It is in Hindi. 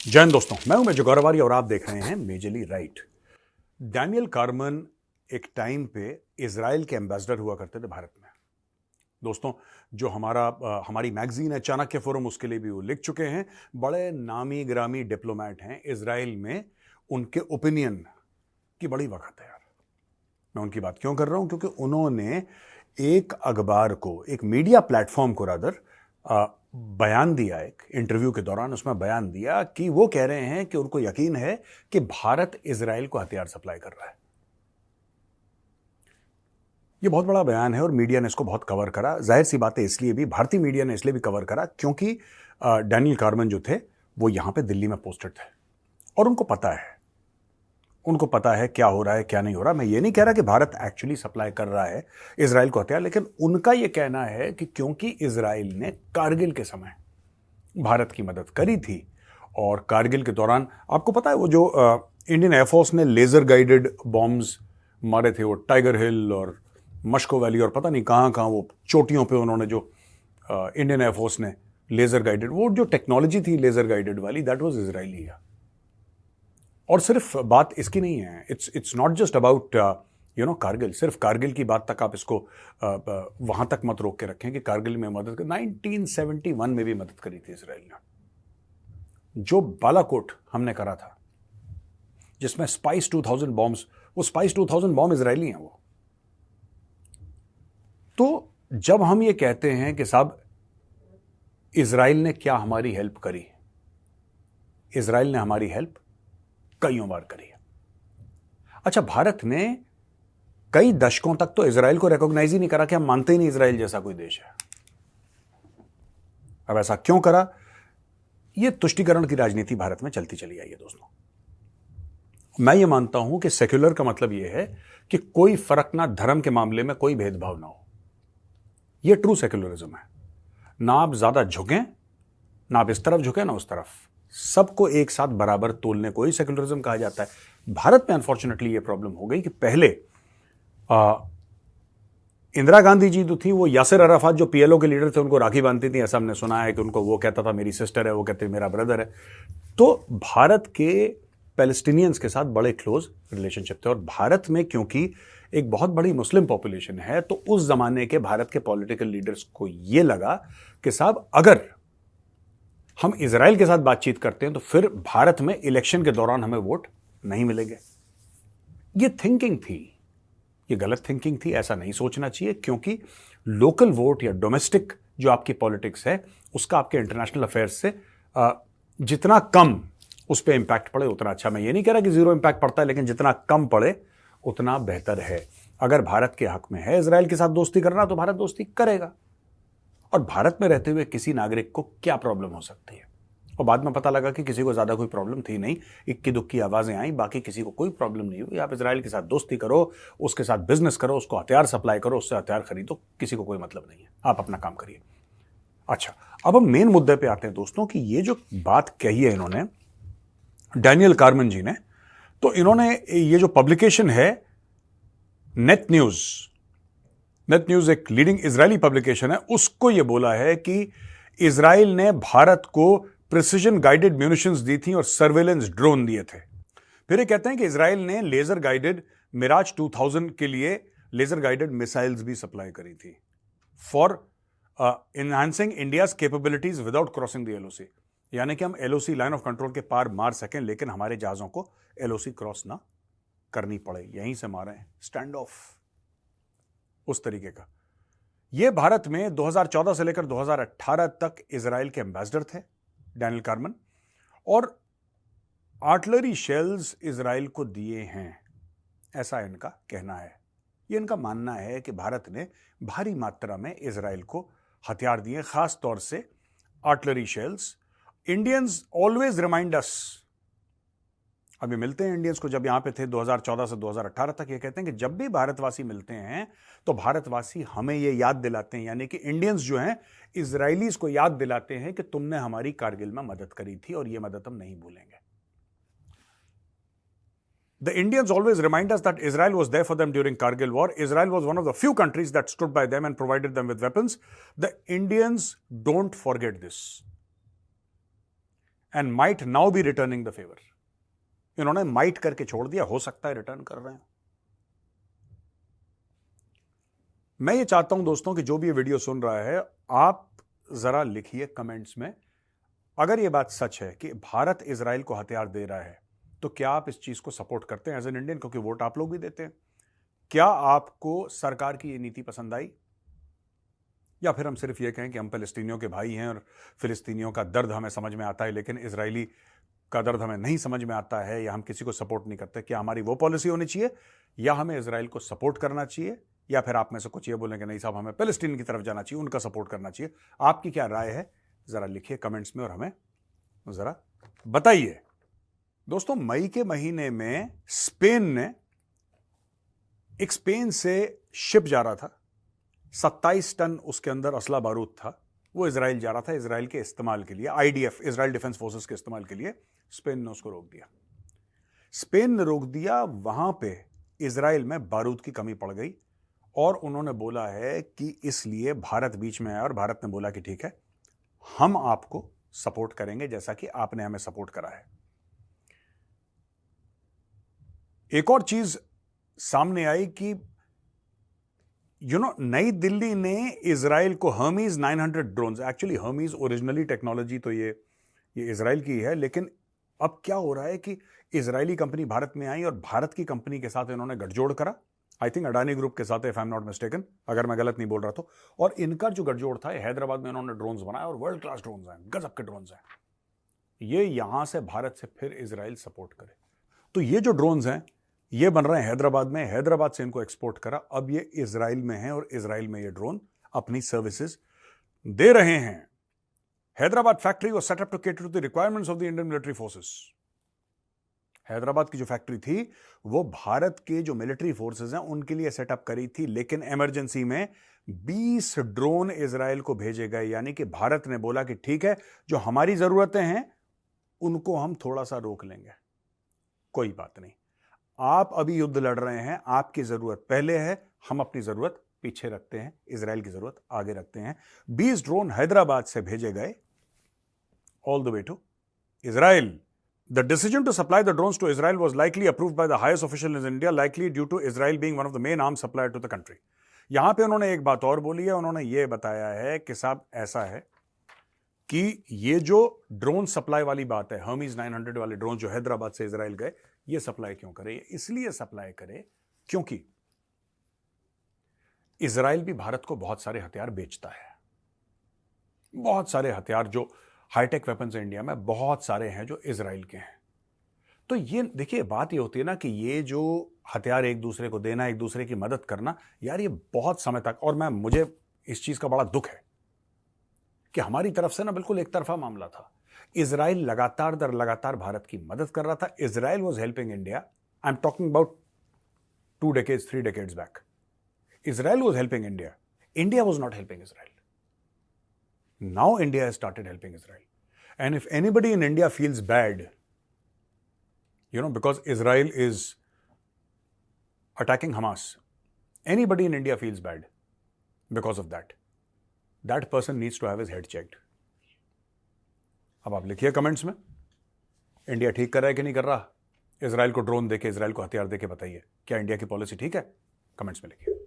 जय हिंद दोस्तों, मैं हूं मेजर गौरवारी और आप देख रहे हैं मेजरली राइट। डैनियल कार्मन एक टाइम पे इजराइल के एम्बेसडर हुआ करते थे भारत में। दोस्तों, जो हमारी मैगजीन है चाणक्य फोरम, उसके लिए भी वो लिख चुके हैं। बड़े नामी ग्रामी डिप्लोमेट हैं इजराइल में, उनके ओपिनियन की बड़ी वक़्त है यार। मैं उनकी बात क्यों कर रहा हूं? क्योंकि उन्होंने एक अखबार को, एक मीडिया प्लेटफॉर्म को रादर बयान दिया, एक इंटरव्यू के दौरान उसमें बयान दिया कि वो कह रहे हैं कि उनको यकीन है कि भारत इजराइल को हथियार सप्लाई कर रहा है। ये बहुत बड़ा बयान है और मीडिया ने इसको बहुत कवर करा। जाहिर सी बात है, इसलिए भी भारतीय मीडिया ने इसलिए भी कवर करा क्योंकि डैनियल कार्मन जो थे वो यहां पे दिल्ली में पोस्टेड थे और उनको पता है क्या हो रहा है क्या नहीं हो रहा। मैं ये नहीं कह रहा कि भारत एक्चुअली सप्लाई कर रहा है इजराइल को हथियार, लेकिन उनका ये कहना है कि क्योंकि इजराइल ने कारगिल के समय भारत की मदद करी थी और कारगिल के दौरान आपको पता है वो जो इंडियन एयरफोर्स ने लेजर गाइडेड बॉम्ब्स मारे थे, वो टाइगर हिल और मस्को वैली और पता नहीं कहां कहां वो चोटियों पे उन्होंने जो इंडियन एयरफोर्स ने लेजर गाइडेड, वो जो टेक्नोलॉजी थी लेजर गाइडेड वाली, दैट वाज इजरायली। और सिर्फ बात इसकी नहीं है, it's not just about Kargil. सिर्फ कारगिल की बात तक आप इसको वहां तक मत रोक के रखें कि कारगिल में मदद कर, 1971 में भी मदद करी थी इसराइल ने। जो बालाकोट हमने करा था जिसमें स्पाइस 2000 बॉम्ब्स, वो स्पाइस 2000 बॉम्ब इजरायली हैं वो। तो जब हम ये कहते हैं कि साहब इजराइल ने क्या हमारी हेल्प करी, इजराइल ने हमारी हेल्प कईयों बार करी है। अच्छा, भारत ने कई दशकों तक तो इजराइल को रिकॉग्नाइज ही नहीं करा कि हम मानते ही नहीं इजराइल जैसा कोई देश है। अब ऐसा क्यों करा? यह तुष्टीकरण की राजनीति भारत में चलती चली आई है दोस्तों। मैं ये मानता हूं कि सेक्युलर का मतलब यह है कि कोई फर्क ना, धर्म के मामले में कोई भेदभाव ना हो। यह ट्रू सेक्युलरिज्म है। ना आप ज्यादा झुकें, ना आप इस तरफ झुकें ना उस तरफ, सबको एक साथ बराबर तोलने को ही सेक्युलरिज्म कहा जाता है। भारत में अनफॉर्चुनेटली यह प्रॉब्लम हो गई कि पहले इंदिरा गांधी जी जो थी वो यासिर अराफात जो पीएलओ के लीडर थे उनको राखी बांधती थी, ऐसा हमने सुना है कि उनको, वो कहता था मेरी सिस्टर है, वो कहते मेरा ब्रदर है। तो भारत के पैलेस्टीनियंस के साथ बड़े क्लोज रिलेशनशिप थे और भारत में क्योंकि एक बहुत बड़ी मुस्लिम पॉपुलेशन है तो उस जमाने के भारत के पॉलिटिकल लीडर्स को यह लगा कि साहब अगर हम इजराइल के साथ बातचीत करते हैं तो फिर भारत में इलेक्शन के दौरान हमें वोट नहीं मिलेंगे। ये थिंकिंग थी, ये गलत थिंकिंग थी। ऐसा नहीं सोचना चाहिए क्योंकि लोकल वोट या डोमेस्टिक जो आपकी पॉलिटिक्स है उसका आपके इंटरनेशनल अफेयर्स से जितना कम उस पर इंपैक्ट पड़े उतना अच्छा। मैं ये नहीं कह रहा कि जीरो इंपैक्ट पड़ता है, लेकिन जितना कम पड़े उतना बेहतर है। अगर भारत के हक में है इजराइल के साथ दोस्ती करना तो भारत दोस्ती करेगा। और भारत में रहते हुए किसी नागरिक को क्या प्रॉब्लम हो सकती है? और बाद में पता लगा कि किसी को ज्यादा कोई प्रॉब्लम थी नहीं, इक्की दुक्की आवाजें आई, बाकी किसी को कोई प्रॉब्लम नहीं हुई। आप इजराइल के साथ दोस्ती करो, उसके साथ बिजनेस करो, उसको हथियार सप्लाई करो, उससे हथियार खरीदो, किसी को कोई मतलब नहीं है, आप अपना काम करिए। अच्छा, अब हम मेन मुद्दे पे आते हैं दोस्तों कि ये जो बात कही है इन्होंने, डैनियल कार्मन जी ने, तो इन्होंने ये जो पब्लिकेशन है नेट न्यूज एक लीडिंग इजरायली पब्लिकेशन है, उसको यह बोला है कि इजराइल ने भारत को प्रिसिजन गाइडेड म्यूनिशंस दी थी और सर्वेलेंस ड्रोन दिए थे। फिर ये कहते हैं कि इजराइल ने लेजर गाइडेड मिराज 2000 के लिए लेजर गाइडेड मिसाइल्स भी सप्लाई करी थी for enhancing India's capabilities without crossing the LOC. यानी कि हम एलओसी, लाइन ऑफ कंट्रोल के पार मार सकें लेकिन हमारे जहाजों को एलओसी क्रॉस ना करनी पड़े, यहीं से मारे, स्टैंड ऑफ उस तरीके का। यह भारत में 2014 से लेकर 2018 तक इजराइल के एम्बेसडर थे डैनियल कार्मन, और आर्टिलरी शेल्स इजराइल को दिए हैं, ऐसा इनका कहना है। यह इनका मानना है कि भारत ने भारी मात्रा में इजराइल को हथियार दिए, खास तौर से artillery shells. Indians always remind us, अभी मिलते हैं इंडियंस को, जब यहां पे थे 2014 से 2018 तक, ये कहते हैं कि जब भी भारतवासी मिलते हैं तो भारतवासी हमें ये याद दिलाते हैं, यानी कि इंडियंस जो हैं इजरायलीज को याद दिलाते हैं कि तुमने हमारी कारगिल में मदद करी थी और ये मदद हम नहीं भूलेंगे। The Indians always remind us that Israel was there for them during Kargil war. Israel was one of the few countries that stood by them and provided them with weapons. The Indians don't forget this. And might now B returning the favour. इन्होंने माइट करके छोड़ दिया, हो सकता है रिटर्न कर रहे हैं। मैं ये चाहता हूं दोस्तों कि जो भी ये वीडियो सुन रहा है, आप जरा लिखिए कमेंट्स में, अगर ये बात सच है कि भारत इजराइल को हथियार दे रहा है, तो क्या आप इस चीज को सपोर्ट करते हैं एज एन इंडियन, क्योंकि वोट आप लोग भी देते हैं। क्या आपको सरकार की ये नीति पसंद आई, या फिर हम सिर्फ ये कहें कि हम फिलिस्तीनियों के भाई हैं और फिलिस्तीनियों का दर्द हमें समझ में आता है लेकिन इजरायली का दर्द हमें नहीं समझ में आता है, या हम किसी को सपोर्ट नहीं करते। क्या हमारी वो पॉलिसी होनी चाहिए, या हमें इजराइल को सपोर्ट करना चाहिए, या फिर आप में से कुछ ये बोलेंगे नहीं साहब हमें फिलिस्तीन की तरफ जाना चाहिए, उनका सपोर्ट करना चाहिए। आपकी क्या राय है, जरा लिखिए कमेंट्स में और हमें जरा बताइए। दोस्तों, मई के महीने में स्पेन से शिप जा रहा था, 27 टन उसके अंदर असला बारूद था, वो इजराइल जा रहा था इजराइल के इस्तेमाल के लिए, आईडीएफ इजराइल डिफेंस फोर्सेस के इस्तेमाल के लिए। स्पेन ने उसको रोक दिया। स्पेन ने रोक दिया, वहां पे इजराइल में बारूद की कमी पड़ गई और उन्होंने बोला है कि इसलिए भारत बीच में आया और भारत ने बोला कि ठीक है, हम आपको सपोर्ट करेंगे जैसा कि आपने हमें सपोर्ट करा है। एक और चीज सामने आई कि नई दिल्ली ने इजराइल को Hermes 900 drones, actually Hermes originally technology तो ये इजराइल की है, लेकिन अब क्या हो रहा है कि इजरायली कंपनी भारत में आई और भारत की कंपनी के साथ इन्होंने गठजोड़ करा, आई थिंक अडानी ग्रुप के साथ, if I am not mistaken, अगर मैं गलत नहीं बोल रहा तो। और इनका जो गठजोड़ था, हैदराबाद में इन्होंने ड्रोन्स बनाया और वर्ल्ड क्लास ड्रोन्स हैं, गजब के ड्रोन्स हैं। ये यहां से भारत से फिर इजराइल सपोर्ट करे, तो ये जो ड्रोन्स हैं ये बन रहे हैं हैदराबाद में, हैदराबाद से इनको एक्सपोर्ट करा, अब ये इजराइल में है और इजराइल में ये ड्रोन अपनी सर्विसेज दे रहे हैं। Hyderabad factory was set up to cater to the requirements of the Indian military forces. Hyderabad की जो फैक्ट्री थी वो भारत के जो मिलिट्री फोर्सेस हैं उनके लिए सेटअप करी थी, लेकिन इमरजेंसी में 20 ड्रोन इजराइल को भेजे गए, यानी कि भारत ने बोला कि ठीक है, जो हमारी जरूरतें हैं उनको हम थोड़ा सा रोक लेंगे, कोई बात नहीं, आप अभी युद्ध लड़ रहे हैं, आपकी जरूरत पहले है, हम अपनी जरूरत पीछे रखते हैं, इजराइल की जरूरत आगे रखते हैं। 20 ड्रोन हैदराबाद से भेजे गए all the way to Israel. The decision to supply the drones to Israel was likely approved by the highest official in India, likely due to Israel being one of the main arms supplier to the country. यहां पे उन्होंने एक बात और बोली है, उन्होंने ये बताया है कि साहब ऐसा है कि ये जो ड्रोन सप्लाई वाली बात है, हर्मीज 900 वाले ड्रोन जो हैदराबाद से इजराइल गए, ये सप्लाई क्यों करे, इसलिए सप्लाई करे क्योंकि इजराइल भी भारत को बहुत सारे हथियार बेचता है, बहुत सारे हथियार जो हाईटेक वेपन्स इंडिया में बहुत सारे हैं जो इजराइल के हैं। तो ये देखिए, बात ये होती है ना कि ये जो हथियार एक दूसरे को देना, एक दूसरे की मदद करना, यार ये बहुत समय तक, और मुझे इस चीज का बड़ा दुख है कि हमारी तरफ से ना बिल्कुल एक तरफा मामला था। इजराइल लगातार दर लगातार भारत की मदद कर रहा था। Israel was helping India, I am talking about 2 decades 3 decades back. Israel was helping India, India was not helping Israel. Now India has started helping Israel. And if anybody in India feels bad, because Israel is attacking Hamas, anybody in India feels bad because of that. That person needs to have his head checked. अब आप लिखिए कमेंट्स में, इंडिया ठीक कर रहा है कि नहीं कर रहा, इजराइल को ड्रोन देके, इजराइल को हथियार देके बताइए, क्या इंडिया की पॉलिसी ठीक है? कमेंट्स में लिखिए।